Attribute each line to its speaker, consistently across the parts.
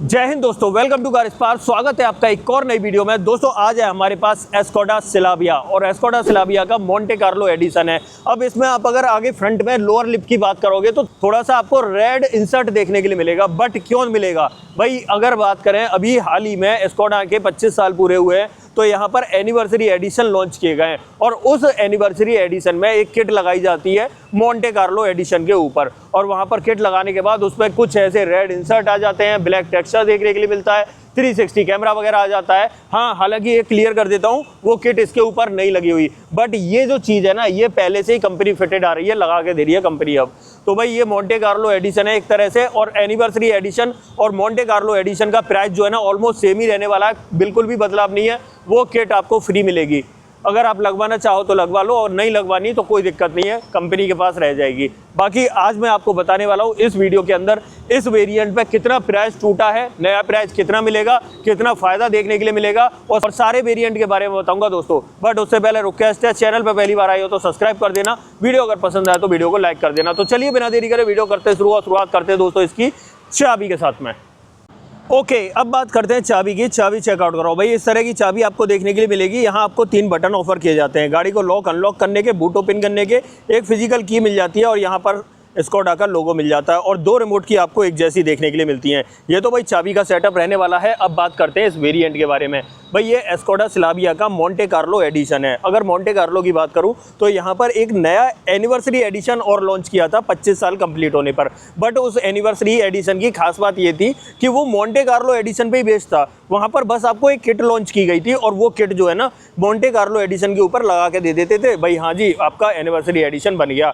Speaker 1: जय हिंद दोस्तों, welcome to car spark. स्वागत है आपका एक और नई वीडियो में। दोस्तों आज है हमारे पास एस्कोडा सिलाविया और एस्कोडा सिलाविया का मोंटे कार्लो एडिशन है। अब इसमें आप अगर आगे फ्रंट में लोअर लिप की बात करोगे तो थोड़ा सा आपको रेड इंसर्ट देखने के लिए मिलेगा, बट क्यों मिलेगा भाई? अगर बात करें अभी हाल ही में एस्कोडा के 25 साल पूरे हुए हैं तो यहाँ पर एनिवर्सरी एडिशन लॉन्च किए गए हैं और उस एनिवर्सरी एडिशन में एक किट लगाई जाती है मोंटे कार्लो एडिशन के ऊपर, और वहाँ पर किट लगाने के बाद उसमें कुछ ऐसे रेड इंसर्ट आ जाते हैं, ब्लैक टेक्सचर देखने के लिए मिलता है, 360 कैमरा वगैरह आ जाता है। हाँ, हालांकि ये क्लियर कर देता हूँ, वो किट इसके ऊपर नहीं लगी हुई, बट ये जो चीज़ है ना, ये पहले से ही कंपनी फिटेड आ रही है, लगा के दे रही है कंपनी अब। तो भाई ये मोंटे कार्लो एडिशन है एक तरह से, और एनिवर्सरी एडिशन और मोंटे कार्लो एडिशन का प्राइस जो है ना ऑलमोस्ट सेम ही रहने वाला है, बिल्कुल भी बदलाव नहीं है। वो किट आपको फ्री मिलेगी, अगर आप लगवाना चाहो तो लगवा लो, और नहीं लगवानी तो कोई दिक्कत नहीं है, कंपनी के पास रह जाएगी। बाकी आज मैं आपको बताने वाला हूँ इस वीडियो के अंदर इस वेरिएंट पे कितना प्राइस टूटा है, नया प्राइस कितना मिलेगा, कितना फ़ायदा देखने के लिए मिलेगा, और सारे वेरिएंट के बारे में बताऊंगा दोस्तों। बट उससे पहले रिक्वेस्ट है, चैनल पर पहली बार आए हो तो सब्सक्राइब कर देना, वीडियो अगर पसंद आए तो वीडियो को लाइक कर देना। तो चलिए बिना देरी करे वीडियो करते शुरुआत करते हैं दोस्तों इसकी चाबी के साथ में। ओके, अब बात करते हैं चाबी की। चाबी चेकआउट करो भाई, इस तरह की चाबी आपको देखने के लिए मिलेगी। यहाँ आपको 3 बटन ऑफर किए जाते हैं, गाड़ी को लॉक अनलॉक करने के, बूट ओपन करने के, एक फिजिकल की मिल जाती है और यहाँ पर एस्कोडा का लोगो मिल जाता है, और 2 रिमोट की आपको एक जैसी देखने के लिए मिलती हैं। ये तो भाई चाबी का सेटअप रहने वाला है। अब बात करते हैं इस वेरिएंट के बारे में। भाई ये एस्कोडा सिलाविया का मोंटे कार्लो एडिशन है। अगर मोंटे कार्लो की बात करूं तो यहाँ पर एक नया एनिवर्सरी एडिशन और लॉन्च किया था 25 साल कंप्लीट होने पर, बट उस एनिवर्सरी एडिशन की खास बात ये थी कि वो मोंटे कार्लो एडिशन पे ही बेस्ड था। वहाँ पर बस आपको एक किट लॉन्च की गई थी और वो किट जो है ना मोंटे कार्लो एडिशन के ऊपर लगा के दे देते थे, भाई हाँ जी आपका एनिवर्सरी एडिशन बन गया।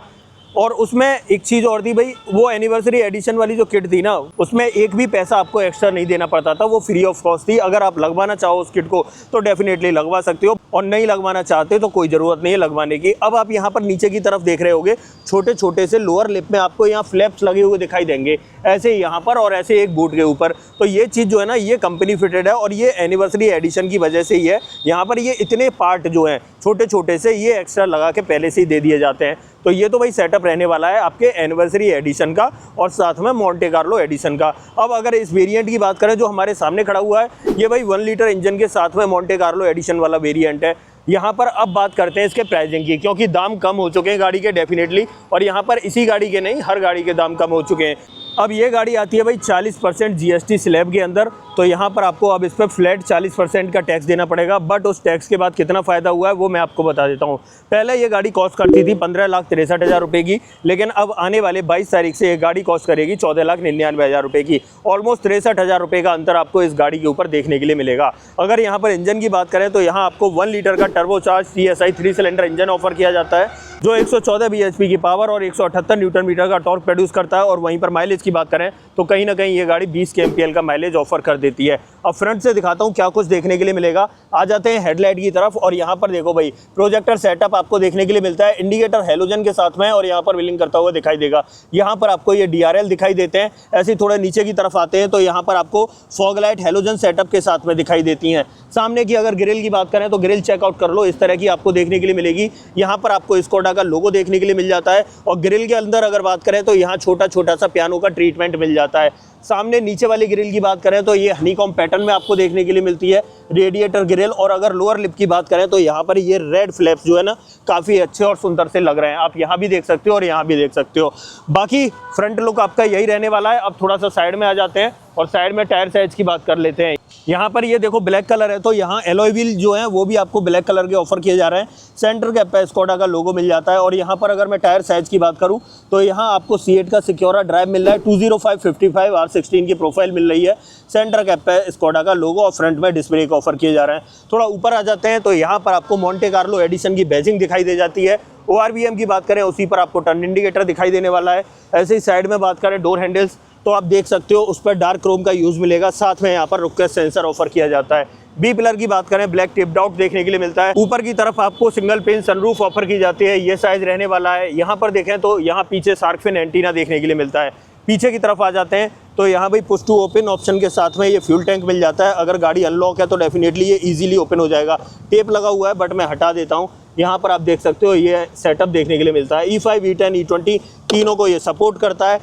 Speaker 1: और उसमें एक चीज़ और थी भाई, वो एनिवर्सरी एडिशन वाली जो किट थी ना, उसमें एक भी पैसा आपको एक्स्ट्रा नहीं देना पड़ता था, वो फ्री ऑफ कॉस्ट थी। अगर आप लगवाना चाहो उस किट को तो डेफिनेटली लगवा सकते हो, और नहीं लगवाना चाहते तो कोई ज़रूरत नहीं है लगवाने की। अब आप यहाँ पर नीचे की तरफ देख रहे होगे, छोटे छोटे से लोअर लिप में आपको यहाँ फ्लैप्स लगे हुए दिखाई देंगे, ऐसे ही यहाँ पर और ऐसे एक बूट के ऊपर। तो ये चीज़ जो है ना ये कंपनी फिटेड है, और ये एनिवर्सरी एडिशन की वजह से ही है। यहाँ पर ये इतने पार्ट जो हैं छोटे छोटे से ये एक्स्ट्रा लगा के पहले से ही दे दिए जाते हैं। तो ये तो भाई सेटअप रहने वाला है आपके एनिवर्सरी एडिशन का और साथ में मोंटे कार्लो एडिशन का। अब अगर इस वेरिएंट की बात करें जो हमारे सामने खड़ा हुआ है, ये भाई 1 लीटर इंजन के साथ में मोंटे कार्लो एडिशन वाला वेरिएंट है। यहाँ पर अब बात करते हैं इसके प्राइसिंग की, क्योंकि दाम कम हो चुके हैं गाड़ी के डेफिनेटली, और यहाँ पर इसी गाड़ी के नहीं हर गाड़ी के दाम कम हो चुके हैं। अब ये गाड़ी आती है भाई 40% GST स्लैब के अंदर, तो यहाँ पर आपको अब इस पर फ्लैट 40% का टैक्स देना पड़ेगा। बट उस टैक्स के बाद कितना फ़ायदा हुआ है वो मैं आपको बता देता हूँ। पहले ये गाड़ी कॉस्ट करती थी 15,63,000 रुपये की, लेकिन अब आने वाले 22 तारीख से ये गाड़ी कॉस्ट करेगी 14,99,000 रुपये की। ऑलमोस्ट 63,000 रुपये का अंतर आपको इस गाड़ी के ऊपर देखने के लिए मिलेगा। अगर यहाँ पर इंजन की बात करें तो यहाँ आपको 1 लीटर का turbocharge TSI 3 cylinder engine offer किया जाता है, जो 114 bhp की पावर और 178 न्यूटन मीटर का टॉर्क प्रोड्यूस करता है। और वहीं पर माइलेज की बात करें तो कहीं ना कहीं ये गाड़ी 20 kmpl का माइलेज ऑफर कर देती है। अब फ्रंट से दिखाता हूँ क्या कुछ देखने के लिए मिलेगा। आ जाते हैं हेडलाइट की तरफ, और यहाँ पर देखो भाई प्रोजेक्टर सेटअप आपको देखने के लिए मिलता है, इंडिकेटर हेलोजन के साथ में, और यहाँ पर व्हीलिंग करता हुआ दिखाई देगा। यहाँ पर आपको ये DRL दिखाई देते हैं। ऐसे थोड़े नीचे की तरफ आते हैं तो यहाँ पर आपको फॉग लाइट हेलोजन सेटअप के साथ में दिखाई देती हैं। सामने की अगर ग्रिल की बात करें तो ग्रिल चेकआउट कर लो, इस तरह की आपको देखने के लिए मिलेगी। यहाँ पर आपको एस्कोडा का लोगो देखने के लिए मिल जाता है, और ग्रिल के अंदर अगर बात करें तो यहाँ छोटा छोटा सा पियानो का ट्रीटमेंट मिल जाता है। सामने नीचे वाली ग्रिल की बात करें तो ये हनीकॉम पैटर्न में आपको देखने के लिए मिलती है रेडिएटर ग्रिल, और अगर लोअर लिप की बात करें तो यहाँ पर ये रेड फ्लैप्स जो है ना काफ़ी अच्छे और सुंदर से लग रहे हैं। आप यहाँ भी देख सकते हो और यहाँ भी देख सकते हो। बाकी फ्रंट लुक आपका यही रहने वाला है। अब थोड़ा सा साइड में आ जाते हैं और साइड में टायर साइज की बात कर लेते हैं। यहाँ पर ये देखो ब्लैक कलर है, तो यहाँ एलॉय व्हील जो है वो भी आपको ब्लैक कलर के ऑफर किए जा रहे हैं। सेंटर कैप पे एस्कोडा का लोगो मिल जाता है, और यहाँ पर अगर मैं टायर साइज की बात करूँ तो यहाँ आपको C8 का सिक्योरा ड्राइव मिल रहा है, 205/55 R16 की प्रोफाइल मिल रही है। सेंटर कैप पे एस्कोडा का लोगो और फ्रंट में डिस्क ब्रेक ऑफर किए जा रहे हैं। थोड़ा ऊपर आ जाते हैं तो यहाँ पर आपको मोंटे कार्लो एडिशन की बैजिंग दिखाई दे जाती है। ORVM की बात करें उसी पर आपको टर्न इंडिकेटर दिखाई देने वाला है। ऐसे ही साइड में बात करें डोर हैंडल्स तो आप देख सकते हो उस पर डार्क क्रोम का यूज़ मिलेगा, साथ में यहाँ पर रुक सेंसर ऑफर किया जाता है। बी पिलर की बात करें ब्लैक टिप्ड आउट देखने के लिए मिलता है। ऊपर की तरफ आपको सिंगल पिन सनरूफ ऑफर की जाती है, ये साइज रहने वाला है। यहाँ पर देखें तो यहाँ पीछे शार्क फिन एंटीना देखने के लिए मिलता है। पीछे की तरफ आ जाते हैं तो यहाँ भाई पुश टू ओपन ऑप्शन के साथ में ये फ्यूल टैंक मिल जाता है। अगर गाड़ी अनलॉक है तो डेफिनेटली ये इजीली ओपन हो जाएगा। टेप लगा हुआ है बट मैं हटा देता हूँ। यहाँ पर आप देख सकते हो ये सेटअप देखने के लिए मिलता है। E5, E10, E20 तीनों को ये सपोर्ट करता है।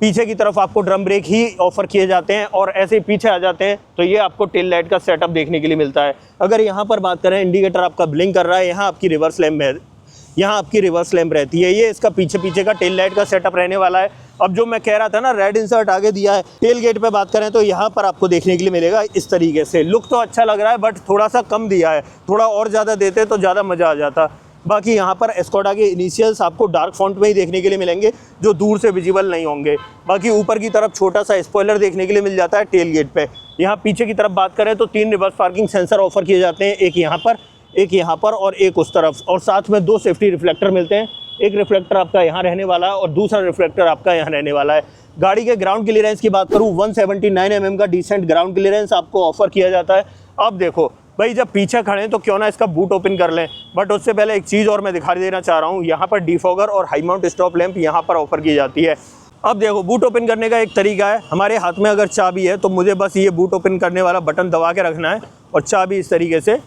Speaker 1: पीछे की तरफ आपको ड्रम ब्रेक ही ऑफर किए जाते हैं और ऐसे ही पीछे आ जाते हैं तो ये आपको टेल लाइट का सेटअप देखने के लिए मिलता है। अगर यहाँ पर बात करें, इंडिकेटर आपका ब्लिंक कर रहा है, यहाँ आपकी रिवर्स लैम्प है, यहाँ आपकी रिवर्स लैम्प रहती है। ये इसका पीछे का टेल लाइट का सेटअप रहने वाला है। अब जो मैं कह रहा था ना, रेड इंसर्ट आगे दिया है। टेल गेट पे बात करें तो यहाँ पर आपको देखने के लिए मिलेगा इस तरीके से। लुक तो अच्छा लग रहा है बट थोड़ा सा कम दिया है, थोड़ा और ज़्यादा देते तो ज़्यादा मज़ा आ जाता। बाकी यहाँ पर एस्कोडा के इनिशियल्स आपको डार्क फॉन्ट में ही देखने के लिए मिलेंगे, जो दूर से विजिबल नहीं होंगे। बाकी ऊपर की तरफ छोटा सा स्पॉइलर देखने के लिए मिल जाता है टेल गेट पे। यहाँ पीछे की तरफ बात करें तो 3 रिवर्स पार्किंग सेंसर ऑफर किए जाते हैं, एक यहाँ पर, एक यहाँ पर और एक उस तरफ, और साथ में 2 सेफ्टी रिफ्लेक्टर मिलते हैं। एक रिफ्लेक्टर आपका यहाँ रहने वाला है और दूसरा रिफ्लेक्टर आपका यहाँ रहने वाला है। गाड़ी के ग्राउंड क्लियरेंस की बात करूँ, 179 mm का डिसेंट ग्राउंड क्लियरेंस आपको ऑफर किया जाता है। अब देखो भाई, जब पीछे खड़े हैं तो क्यों ना इसका बूट ओपन कर लें, बट उससे पहले एक चीज़ और मैं दिखा देना चाह रहा हूँ। यहाँ पर डिफॉगर और हाई माउंट स्टॉप लैंप यहाँ पर ऑफर की जाती है। अब देखो, बूट ओपन करने का एक तरीका है। हमारे हाथ में अगर चाबी है तो मुझे बस ये बूट ओपन करने वाला बटन दबा के रखना है और चाबी इस तरीके से,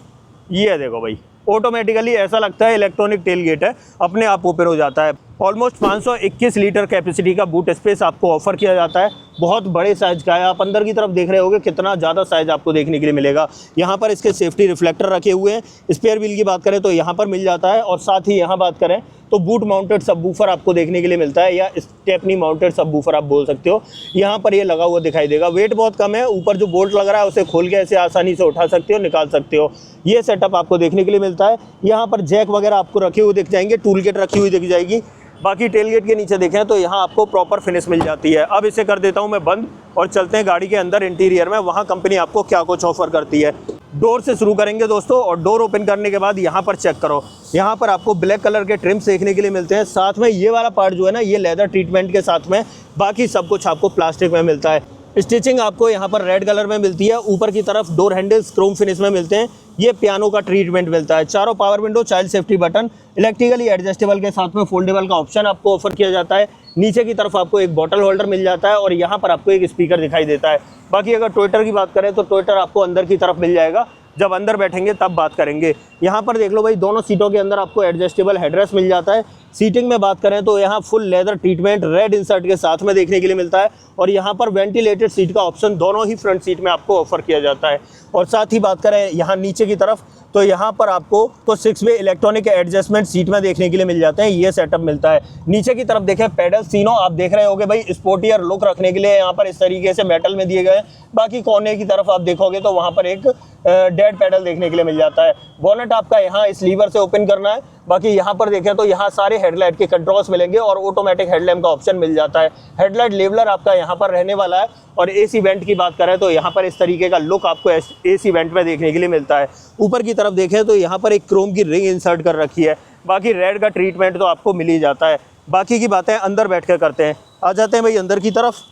Speaker 1: ये देखो भाई, ऑटोमेटिकली ऐसा लगता है इलेक्ट्रॉनिक टेल गेट है, अपने आप ओपन हो जाता है। ऑलमोस्ट 521 लीटर कैपेसिटी का बूट स्पेस आपको ऑफर किया जाता है। बहुत बड़े साइज का है। आप अंदर की तरफ देख रहे होंगे कितना ज़्यादा साइज आपको देखने के लिए मिलेगा। यहाँ पर इसके सेफ्टी रिफ्लेक्टर रखे हुए हैं। स्पेयर व्हील की बात करें तो यहाँ पर मिल जाता है, और साथ ही यहाँ बात करें तो बूट माउंटेड सबवूफर आपको देखने के लिए मिलता है, या स्टेपनी माउंटेड सबवूफर आप बोल सकते हो। यहाँ पर ये लगा हुआ दिखाई देगा। वेट बहुत कम है। ऊपर जो बोल्ट लग रहा है उसे खोल के ऐसे आसानी से उठा सकते हो, निकाल सकते हो। ये सेटअप आपको देखने के लिए मिलता है। यहाँ पर जैक वगैरह आपको रखे हुए दिख जाएंगे, टूल किट रखी हुई दिख जाएगी। बाकी टेलगेट के नीचे देखें तो यहाँ आपको प्रॉपर फिनिश मिल जाती है। अब इसे कर देता हूँ मैं बंद और चलते हैं गाड़ी के अंदर इंटीरियर में, वहाँ कंपनी आपको क्या कुछ ऑफर करती है। डोर से शुरू करेंगे दोस्तों, और डोर ओपन करने के बाद यहाँ पर चेक करो। यहाँ पर आपको ब्लैक कलर के ट्रिम्स देखने के लिए मिलते हैं। साथ में ये वाला पार्ट जो है ना, ये लेदर ट्रीटमेंट के साथ में, बाकी सब कुछ आपको प्लास्टिक में मिलता है। स्टिचिंग आपको यहाँ पर रेड कलर में मिलती है। ऊपर की तरफ डोर हैंडल्स क्रोम फिनिश में मिलते हैं। ये पियानो का ट्रीटमेंट मिलता है। चारों power window, child safety button, electrically adjustable के साथ में फोल्डेबल का ऑप्शन आपको ऑफर किया जाता है। नीचे की तरफ आपको एक बॉटल होल्डर मिल जाता है और यहाँ पर आपको एक स्पीकर दिखाई देता है। बाकी अगर टोयोटा की बात करें तो टोयोटा आपको अंदर की तरफ मिल जाएगा। जब अंदर बैठेंगे तब बात करेंगे। यहाँ पर देख लो भाई, दोनों सीटों के अंदर आपको एडजस्टेबल हेडरेस्ट मिल जाता है। सीटिंग में बात करें तो यहाँ full leather treatment red insert के साथ में देखने के लिए मिलता है, और यहाँ पर वेंटिलेटेड सीट का ऑप्शन दोनों ही फ्रंट सीट में आपको ऑफर किया जाता है। और साथ ही बात करें यहाँ नीचे की तरफ तो यहाँ पर आपको तो 6 वे इलेक्ट्रॉनिक एडजस्टमेंट सीट में देखने के लिए मिल जाते हैं। ये सेटअप मिलता है। नीचे की तरफ देखें, पेडल तीनों आप देख रहे होगे भाई, स्पोर्टियर लुक रखने के लिए यहाँ पर इस तरीके से मेटल में दिए गए। बाकी कोने की तरफ आप देखोगे तो वहाँ पर एक डेड पेडल देखने के लिए मिल जाता है। बोनेट आपका यहाँ इस लीवर से ओपन करना है। बाकी यहाँ पर देखें तो यहाँ सारे हेडलाइट के कंट्रोल्स मिलेंगे और ऑटोमेटिक हेडलैम्प का ऑप्शन मिल जाता है। हेडलाइट लेवलर आपका यहाँ पर रहने वाला है। और एसी वेंट की बात करें तो यहाँ पर इस तरीके का लुक आपको एसी वेंट में देखने के लिए मिलता है। ऊपर की तरफ देखें तो यहाँ पर एक क्रोम की रिंग इंसर्ट कर रखी है। बाकी रेड का ट्रीटमेंट तो आपको मिल ही जाता है। बाकी की बातें अंदर बैठ कर करते हैं। आ जाते हैं भाई अंदर की तरफ।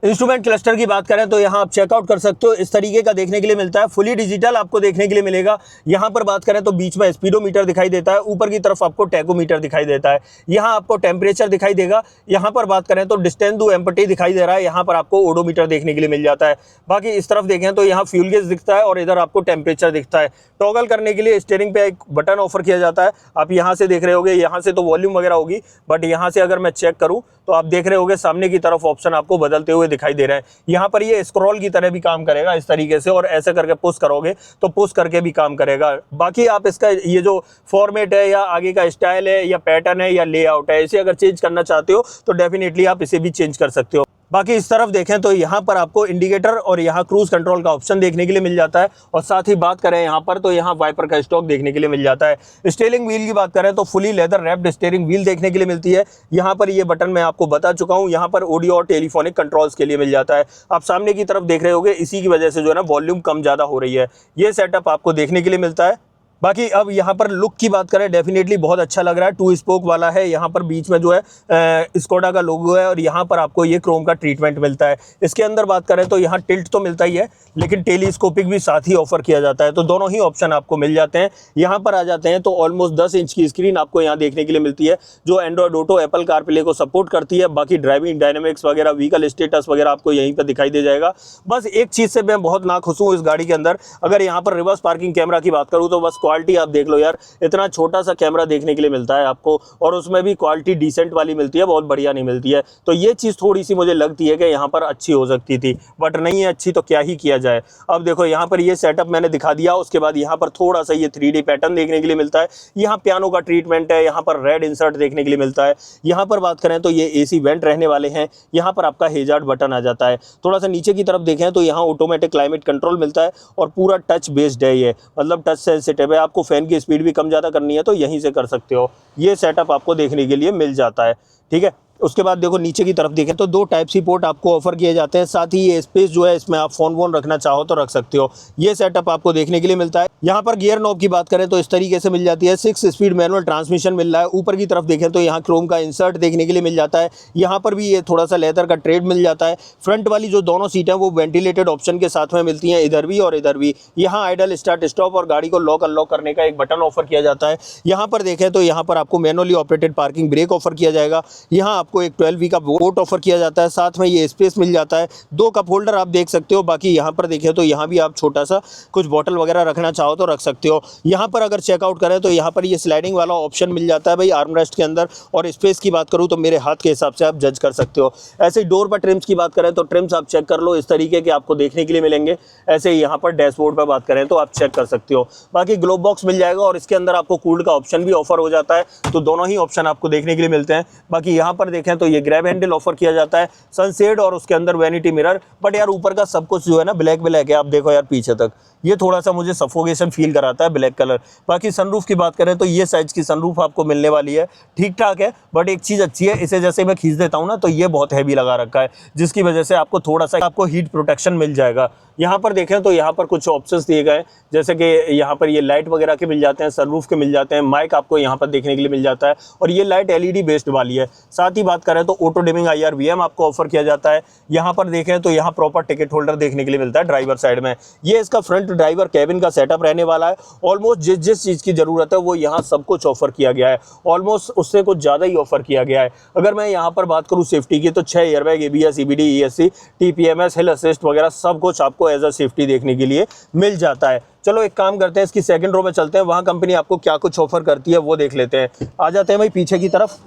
Speaker 1: इंस्ट्रूमेंट क्लस्टर की बात करें तो यहाँ आप चेकआउट कर सकते हो, इस तरीके का देखने के लिए मिलता है। फुली डिजिटल आपको देखने के लिए मिलेगा। यहाँ पर बात करें तो बीच में स्पीडोमीटर दिखाई देता है। ऊपर की तरफ आपको टैकोमीटर दिखाई देता है। यहाँ आपको टेम्परेचर दिखाई देगा। यहाँ पर बात करें तो डिस्टेंस टू एम्प्टी दिखाई दे रहा है। यहाँ पर आपको ओडोमीटर देखने के लिए मिल जाता है। बाकी इस तरफ देखें तो यहाँ फ्यूल गेज दिखता है और इधर आपको टेम्परेचर दिखता है। टॉगल करने के लिए स्टीयरिंग पे एक बटन ऑफर किया जाता है। आप यहाँ से देख रहे होगे, यहाँ से तो वॉल्यूम वगैरह होगी, बट यहाँ से अगर मैं चेक करूँ तो आप देख रहे होगे सामने की तरफ ऑप्शन आपको बदलते हुए दिखाई दे रहे हैं। यहाँ पर ये स्क्रॉल की तरह भी काम करेगा इस तरीके से, और ऐसे करके पुश करोगे तो पुश करके भी काम करेगा। बाकी आप इसका ये जो फॉर्मेट है या आगे का स्टाइल है या पैटर्न है या लेआउट है, इसे अगर चेंज करना चाहते हो तो डेफिनेटली आप इसे भी चेंज कर सकते हो। बाकी इस तरफ देखें तो यहाँ पर आपको इंडिकेटर और यहाँ क्रूज कंट्रोल का ऑप्शन देखने के लिए मिल जाता है। और साथ ही बात करें यहाँ पर तो यहाँ वाइपर का स्टॉक देखने के लिए मिल जाता है। स्टीयरिंग व्हील की बात करें तो fully leather wrapped steering wheel देखने के लिए मिलती है। यहाँ पर ये बटन मैं आपको बता चुका हूँ। यहाँ पर ऑडियो और टेलीफोनिक कंट्रोल्स के लिए मिल जाता है। आप सामने की तरफ देख रहे होगे, इसी की वजह से जो है ना वॉल्यूम कम ज़्यादा हो रही है। ये सेटअप आपको देखने के लिए मिलता है। बाकी अब यहाँ पर लुक की बात करें, डेफिनेटली बहुत अच्छा लग रहा है। 2 स्पोक वाला है। यहाँ पर बीच में जो है स्कोडा का लोगो है और यहाँ पर आपको ये क्रोम का ट्रीटमेंट मिलता है। इसके अंदर बात करें तो यहाँ टिल्ट तो मिलता ही है, लेकिन टेलीस्कोपिक भी साथ ही ऑफर किया जाता है। तो दोनों ही ऑप्शन आपको मिल जाते हैं। यहाँ पर आ जाते हैं तो ऑलमोस्ट 10 इंच की स्क्रीन आपको यहाँ देखने के लिए मिलती है, जो एंड्रॉयड ऑटो, एप्पल कारप्ले को सपोर्ट करती है। बाकी ड्राइविंग डायनेमिक्स वगैरह, व्हीकल स्टेटस वगैरह आपको यहीं पर दिखाई दे जाएगा। बस एक चीज़ से मैं बहुत नाखुश हूँ इस गाड़ी के अंदर, अगर यहाँ पर रिवर्स पार्किंग कैमरा की बात करूँ तो बस क्वालिटी आप देख लो यार, इतना छोटा सा कैमरा देखने के लिए मिलता है आपको, और उसमें भी क्वालिटी डिसेंट वाली मिलती है, बहुत बढ़िया नहीं मिलती है। तो ये चीज़ थोड़ी सी मुझे लगती है कि यहाँ पर अच्छी हो सकती थी, बट नहीं है अच्छी, तो क्या ही किया जाए। अब देखो यहाँ पर ये सेटअप मैंने दिखा दिया, उसके बाद यहाँ पर थोड़ा सा ये 3D पैटर्न देखने के लिए मिलता है, यहाँ पियानो का ट्रीटमेंट है, यहाँ पर रेड इंसर्ट देखने के लिए मिलता है। यहाँ पर बात करें तो ये AC वेंट रहने वाले हैं, यहाँ पर आपका हेजार्ड बटन आ जाता है। थोड़ा सा नीचे की तरफ देखें तो यहाँ ऑटोमेटिक क्लाइमेट कंट्रोल मिलता है, और पूरा टच बेस्ड है, ये मतलब टच सेंसिटिव है। आपको फैन की स्पीड भी कम ज़्यादा करनी है तो यहीं से कर सकते हो, ये सेटअप आपको देखने के लिए मिल जाता है, ठीक है। उसके बाद देखो नीचे की तरफ देखें तो 2 टाइप सी पोर्ट आपको ऑफर किए जाते हैं, साथ ही ये स्पेस जो है इसमें आप फोन वोन रखना चाहो तो रख सकते हो, ये सेटअप आपको देखने के लिए मिलता है। यहाँ पर गियर नॉब की बात करें तो इस तरीके से मिल जाती है, 6 स्पीड मैनुअल ट्रांसमिशन मिल रहा है। ऊपर की तरफ देखें तो यहाँ क्रोम का इंसर्ट देखने के लिए मिल जाता है, यहाँ पर भी ये थोड़ा सा लेदर का ट्रेड मिल जाता है। फ्रंट वाली जो दोनों सीटें वो वेंटिलेटेड ऑप्शन के साथ में मिलती हैं, इधर भी और इधर भी। यहाँ आइडल स्टार्ट स्टॉप और गाड़ी को लॉक अनलॉक करने का एक बटन ऑफर किया जाता है। यहाँ पर देखें तो यहाँ पर आपको manually operated parking brake offer किया जाएगा। यहाँ आपको एक 12V का पोर्ट ऑफर किया जाता है, साथ में ये स्पेस मिल जाता है। 2 कप होल्डर आप देख सकते हो। बाकी यहाँ पर देखें तो यहाँ भी आप छोटा सा कुछ बॉटल वगैरह रखना चाहो तो रख सकते हो। यहाँ पर अगर चेकआउट करें तो यहाँ पर ये स्लाइडिंग वाला ऑप्शन मिल जाता है भाई आर्मरेस्ट के अंदर। और स्पेस की बात करूँ तो मेरे हाथ के हिसाब से आप जज कर सकते हो। ऐसे ही डोर पर ट्रिम्स की बात करें तो ट्रिम्स आप चेक कर लो, इस तरीके के आपको देखने के लिए मिलेंगे। ऐसे ही यहाँ पर डैशबोर्ड पर बात करें तो आप चेक कर सकते हो। बाकी ग्लोब बॉक्स मिल जाएगा और इसके अंदर आपको कूल्ड का ऑप्शन भी ऑफर हो जाता है, तो दोनों ही ऑप्शन आपको देखने के लिए मिलते हैं। बाकी यहाँ पर देखें तो ये ग्रैब हैंडल ऑफर किया जाता है, सनसेड और उसके अंदर वैनिटी मिरर। बट यार ऊपर का सब कुछ जो है ना ब्लैक ब्लैक है, आप देखो यार पीछे तक, ये थोड़ा सा मुझे सफोकेशन फील कराता है ब्लैक कलर। बाकी सनरूफ की बात करें तो ये साइज की सनरूफ आपको मिलने वाली है, ठीक ठाक है। बट एक चीज़ अच्छी है, इसे जैसे मैं खींच देता हूँ ना तो ये बहुत हैवी लगा रखा है, जिसकी वजह से आपको थोड़ा सा आपको हीट प्रोटेक्शन मिल जाएगा। यहाँ पर देखें तो यहाँ पर कुछ ऑप्शंस दिए गए, जैसे कि यहाँ पर ये लाइट वगैरह के मिल जाते हैं, सनरूफ के मिल जाते हैं, माइक आपको यहाँ पर देखने के लिए मिल जाता है, और ये लाइट LED बेस्ड वाली है। साथ ही बात करें तो ऑटो डिमिंग IR/VM आपको ऑफर किया जाता है। यहाँ पर देखें तो यहाँ प्रॉपर टिकट होल्डर देखने के लिए मिलता है ड्राइवर साइड में। ये इसका फ्रंट ड्राइवर कैबिन का सेटअप रहने वाला है। ऑलमोस्ट जिस चीज़ की ज़रूरत है वो यहाँ सब कुछ ऑफर किया गया है, ऑलमोस्ट उससे कुछ ज़्यादा ही ऑफर किया गया है। अगर मैं यहाँ पर बात करूँ सेफ्टी की तो 6 airbag, ABS, EBD, ESC, TPMS, हिल असिस्ट वगैरह सब कुछ आपको एज अ सेफ्टी देखने के लिए मिल जाता है। चलो एक काम करते हैं, इसकी सेकंड रो में चलते हैं, वहाँ कंपनी आपको क्या कुछ ऑफर करती है वो देख लेते हैं। आ जाते हैं भाई पीछे की तरफ।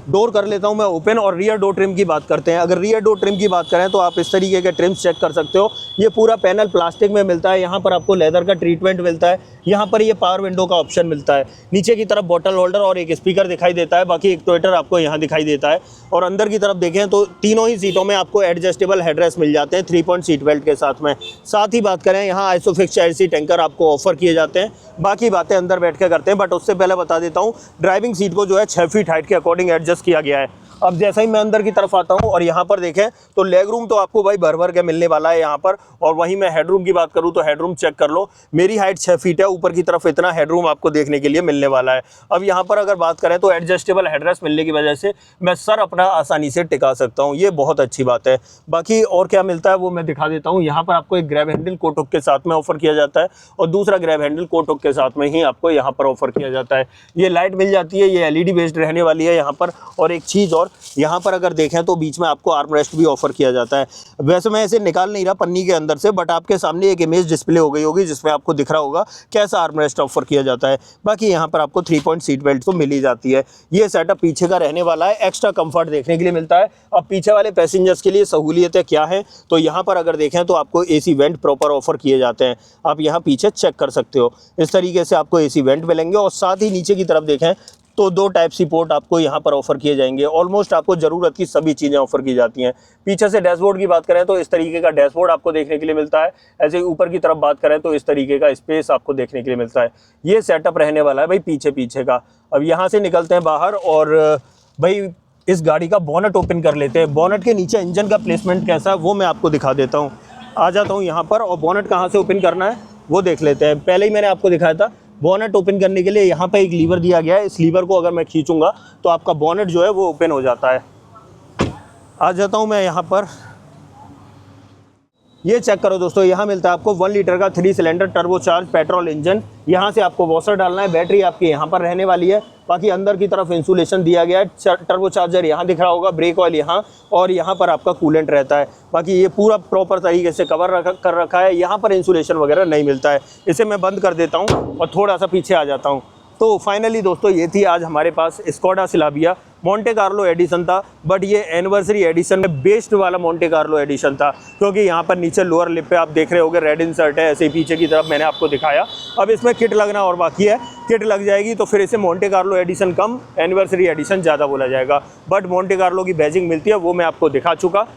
Speaker 1: डोर कर लेता हूं मैं ओपन, और रियर डोर ट्रिम की बात करते हैं। अगर रियर डोर ट्रिम की बात करें तो आप इस तरीके के ट्रिम्स चेक कर सकते हो। ये पूरा पैनल प्लास्टिक में मिलता है, यहाँ पर आपको लेदर का ट्रीटमेंट मिलता है, यहाँ पर ये पावर विंडो का ऑप्शन मिलता है, नीचे की तरफ बॉटल होल्डर और एक स्पीकर दिखाई देता है, बाकी एक ट्विटर आपको यहाँ दिखाई देता है। और अंदर की तरफ देखें तो तीनों ही सीटों में आपको एडजस्टेबल हेडरेस्ट मिल जाते हैं 3 पॉइंट सीट बेल्ट के साथ में। साथ ही बात करें यहाँ आइसोफिक्स चाइल्ड सीट टैंकर आपको ऑफर किए जाते हैं। बाकी बातें अंदर बैठ के करते हैं, बट उससे पहले बता देता हूँ ड्राइविंग सीट को जो है 6 फीट हाइट के अकॉर्डिंग एडजस्ट किया गया है। अब जैसा ही मैं अंदर की तरफ आता हूँ और यहाँ पर देखें तो लेग रूम तो आपको भाई भर भर के मिलने वाला है यहाँ पर। और वहीं मैं हेडरूम की बात करूँ तो हेडरूम चेक कर लो, मेरी हाइट 6 फीट है, ऊपर की तरफ इतना हेडरूम आपको देखने के लिए मिलने वाला है। अब यहाँ पर अगर बात करें तो एडजस्टेबल हेडरेस्ट मिलने की वजह से मैं सर अपना आसानी से टिका सकता हूँ, ये बहुत अच्छी बात है। बाकी और क्या मिलता है वो मैं दिखा देता हूँ। यहाँ पर आपको एक ग्रैब हैंडल कोट हुक के साथ में ऑफर किया जाता है, और दूसरा ग्रैब हैंडल कोट हुक के साथ में ही आपको यहाँ पर ऑफर किया जाता है। ये लाइट मिल जाती है, ये LED बेस्ड रहने वाली है यहाँ पर। और एक चीज़ और, यहाँ पर अगर देखें तो बीच में आपको आर्म रेस्ट भी ऑफर किया जाता है। वैसे मैं इसे निकाल नहीं रहा पन्नी के अंदर से, बट आपके सामने एक इमेज डिस्प्ले हो गई होगी जिसमें आपको दिख रहा होगा कैसा आर्म रेस्ट ऑफर किया जाता है। बाकी यहाँ पर आपको 3 पॉइंट सीट बेल्ट तो मिल ही जाती है। ये सेटअप पीछे का रहने वाला है, एक्स्ट्रा कंफर्ट देखने के लिए मिलता है। अब पीछे वाले पैसेंजर्स के लिए सहूलियतें क्या हैं तो यहाँ पर अगर देखें तो आपको AC वेंट प्रॉपर ऑफर किए जाते हैं, आप यहाँ पीछे चेक कर सकते हो। इस तरीके से आपको AC वेंट मिलेंगे। और साथ ही नीचे की तरफ देखें तो 2 टाइप सी पोर्ट आपको यहाँ पर ऑफर किए जाएंगे। ऑलमोस्ट आपको ज़रूरत की सभी चीज़ें ऑफर की जाती हैं। पीछे से डैशबोर्ड की बात करें तो इस तरीके का डैशबोर्ड आपको देखने के लिए मिलता है। ऐसे ही ऊपर की तरफ बात करें तो इस तरीके का स्पेस आपको देखने के लिए मिलता है। ये सेटअप रहने वाला है भाई पीछे का। अब यहाँ से निकलते हैं बाहर और भाई इस गाड़ी का बोनट ओपन कर लेते हैं। बोनट के नीचे इंजन का प्लेसमेंट कैसा है वो मैं आपको दिखा देता हूँ। आ जाता हूँ यहाँ पर, और बोनट कहाँ से ओपन करना है वो देख लेते हैं। पहले ही मैंने आपको दिखाया था, बोनट ओपन करने के लिए यहाँ पे एक लीवर दिया गया है। इस लीवर को अगर मैं खींचूंगा तो आपका बोनट जो है वो ओपन हो जाता है। आ जाता हूँ मैं यहाँ पर। ये चेक करो दोस्तों, यहाँ मिलता है आपको 1 लीटर का 3 सिलेंडर टर्बोचार्ज पेट्रोल इंजन। यहाँ से आपको वॉशर डालना है, बैटरी आपकी यहाँ पर रहने वाली है। बाकी अंदर की तरफ इंसुलेशन दिया गया है, टर्बो चार्जर यहाँ दिख रहा होगा, ब्रेक ऑयल यहाँ, और यहाँ पर आपका कूलेंट रहता है। बाकी ये पूरा प्रॉपर तरीके से कवर कर रखा है, यहाँ पर इंसुलेशन वगैरह नहीं मिलता है। इसे मैं बंद कर देता हूँ और थोड़ा सा पीछे आ जाता हूँ। तो फाइनली दोस्तों ये थी आज हमारे पास स्कोडा सिलाविया मोंटे कार्लो एडिशन था, बट ये एनिवर्सरी एडिशन में बेस्ड वाला मोंटे कार्लो एडिशन था, क्योंकि यहाँ पर नीचे लोअर लिप पे आप देख रहे होगे रेड इंसर्ट है, ऐसे ही पीछे की तरफ मैंने आपको दिखाया। अब इसमें किट लगना और बाकी है, किट लग जाएगी तो फिर इसे मोंटे कार्लो एडिशन कम एनिवर्सरी एडिशन ज़्यादा बोला जाएगा। बट मोंटे कार्लो की बैजिंग मिलती है, वो मैं आपको दिखा चुका।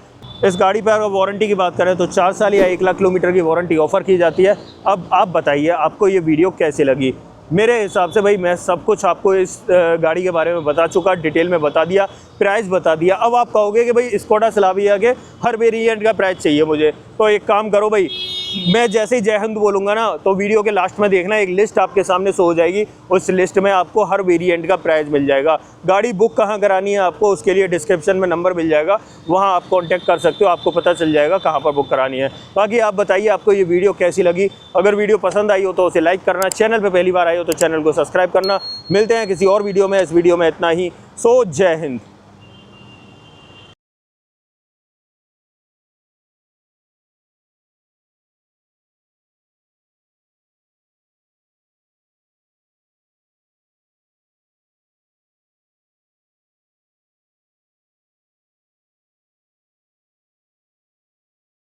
Speaker 1: इस गाड़ी पर अगर वारंटी की बात करें तो 4 साल या 1 लाख किलोमीटर की वारंटी ऑफर की जाती है। अब आप बताइए आपको ये वीडियो कैसी लगी। मेरे हिसाब से भाई मैं सब कुछ आपको इस गाड़ी के बारे में बता चुका, डिटेल में बता दिया, प्राइस बता दिया। अब आप कहोगे कि भाई स्कोडा सिलाविया के हर वेरिएंट का प्राइस चाहिए मुझे, तो एक काम करो भाई, मैं जैसे ही जय हिंद बोलूँगा ना तो वीडियो के लास्ट में देखना एक लिस्ट आपके सामने शो हो जाएगी। उस लिस्ट में आपको हर वेरिएंट का प्राइस मिल जाएगा। गाड़ी बुक कहाँ करानी है आपको, उसके लिए डिस्क्रिप्शन में नंबर मिल जाएगा, वहाँ आप कॉन्टैक्ट कर सकते हो, आपको पता चल जाएगा कहाँ पर बुक करानी है। बाकी आप बताइए आपको ये वीडियो कैसी लगी। अगर वीडियो पसंद आई हो तो उसे लाइक करना, चैनल पर पहली बार आई हो तो चैनल को सब्सक्राइब करना। मिलते हैं किसी और वीडियो में। इस वीडियो में इतना ही। सो जय हिंद।